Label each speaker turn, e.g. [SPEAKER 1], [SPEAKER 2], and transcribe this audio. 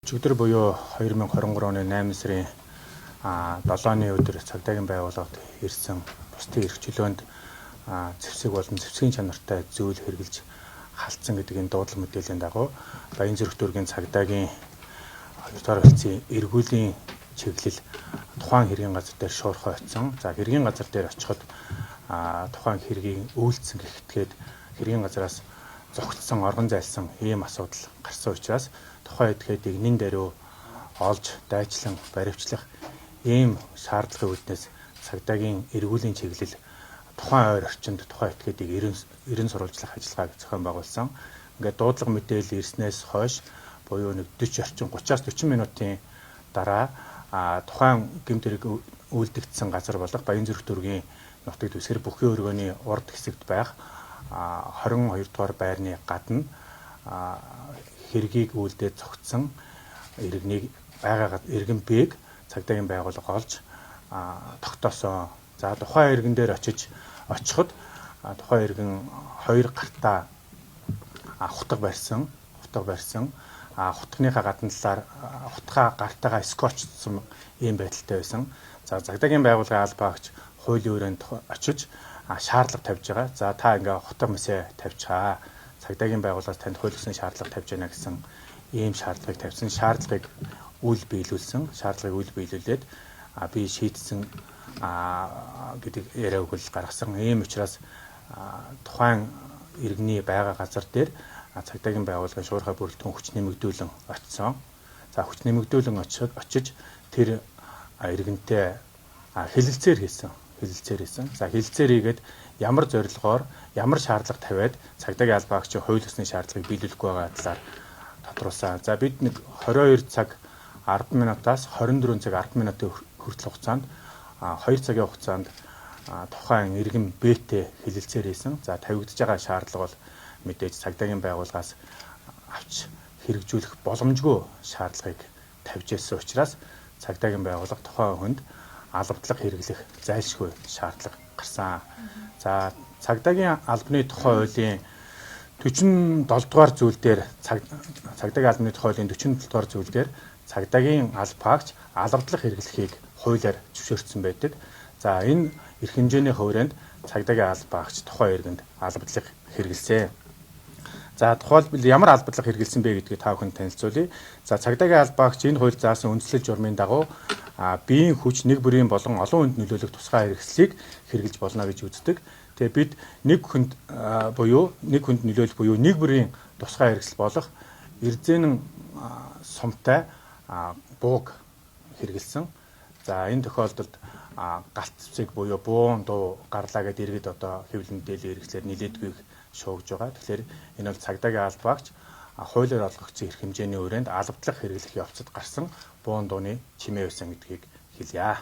[SPEAKER 1] Өчигдөр буюу 2023 оны 8 сарын 7-ны өдөр цагдаагийн байгууллагад ирсэн бусдын эрх чөлөөнд зэвсэг болон зэвсгийн чанартай зүйл хэрэгжилж халтсан гэдэг энэ дуудлага мэдээллийн дагуу Баянзүрх дүүргийн цагдаагийн 2 дугаар хэлцээ эргүүлийн чиглэл тухайн хэргийн газар дээр шуурхай очсон. За хэргийн газар дээр очиход тухайн хэргийг үйлдсэн гэгтгээд хэргийн газараас зогтсон, оргон зайлсан ийм асуудал гарсан учраас тухайн этгээдийг нэн даруй олж, дайчлан, баривчлах ийм шаардлагын үүднээс цагдаагийн эргүүлийн чиглэл тухайн ойр орчинд тухайн этгээдийг ерөн сурвалжлах ажиллагааг зохион байгуулсан. Ингээд дуудлага мэдээлэл ирснээс хойш буюу нэг 30-аас 40 минутын дараа тухайн гэмт хэрэг үйлдэгдсэн газар болох Баянзүрх дүүргийн нутаг дэвсгэр бүхий өргөний урд хэсэгт байх 22 дугаар байрны гадна хэргийг үйлдээд зогтсон иргэнийг иргэн Б-г цагдаагийн байгууллага олж тогтоосон. За тухайн иргэн дээр очиход тухайн иргэн 2 гартаа хутга барьсан. Хутгийнхаа гадна талаар хутгаа гартаагаа скотчсон ийм байдалтай байсан. За цагдаагийн байгууллагын албаагч хуулийн өрөөнд очиж шаардлага тавьж байгаа. За та ингээ хутга мэсээ тавьчихаа. Цагдаагийн байгууллагаас танд хуулийнхны шаардлага тавьж байна гэсэн ийм шаардлагыг тавьсан. Шаардлагыг үйл биелүүлээд би шийдсэн гэдэг яриа өгөл гаргасан. Ийм учраас тухайн иргэний байгаа газар дээр цагдаагийн байгууллагын шуурхай бүрэлдэхүүн хүч нэмэгдүүлэн очсон. За хүч нэмэгдүүлэн очиж тэр иргэнтэй хэлэлцээр хийсэн. За хэлэлцээр хийгээд ямар зорилгоор ямар шаардлага тавиад цагдаагийн албаагчийн хууль ёсны шаардлагыг биелүүлэх байгаа талаар тодруулсан. За бид нэг 22 цаг 10 минутаас 24 цаг 10 минутын хүртэл хугацаанд 2 цагийн хугацаанд тухайн иргэн Б-тэй хэлэлцээр хийсэн. За тавигдж байгаа шаардлага бол мэдээж цагдаагийн байгууллагаас авч хэрэгжүүлэх боломжгүй шаардлагыг тавьж ирсэн учраас цагдаагийн байгууллага тухайн хүнд албадлаг хэрэглэх зайлшгүй шаардлага гарсан. За цагдаагийн албаны тухай хуулийн 47 дугаар зүйл дээр цагдаагийн албаны тухай хуулийн 47 дугаар зүйл дээр цагдаагийн албаагч албадлаг хэрэглэхийг хуулиар зөвшөөрсөн байдаг. За энэ эрх хэмжээний хувьд цагдаагийн албаагч тухайн иргэнд албадлаг хэрэгэлсэн. За тухайлбал ямар албадлага хэрэгэлсэн бэ гэдгийг та бүхэнд танилцуулъя. За цагдаагийн албаагч энэ хууль заасан үндслэл журмын дагуу биеийн хүч нэг бүрийн болон олон хүнд нөлөөлөх тусгай хэрэгслийг хэрэгжилж болно гэж үздэг. Тэгээ бид нэг хүнд нөлөөлөх буюу нэг бүрийн тусгай хэрэгсэл болох эрзэнэн сумтай бууг хэрэгэлсэн. За энэ тохиолдолд галт цэцэг буюу буун дуу гарлаа гэдэг иргэд одоо хэвлэл мэдээллийн хэрэгслээр нилээдгүйг шуугж байгаа. Тэгэхээр энэ бол цагдаагийн албаагч хуулиар олгогдсон эрх хэмжээний хүрээнд албадлаг хэрэглэх явцад гарсан буун дууны чимээ байсан гэдгийг хэлье.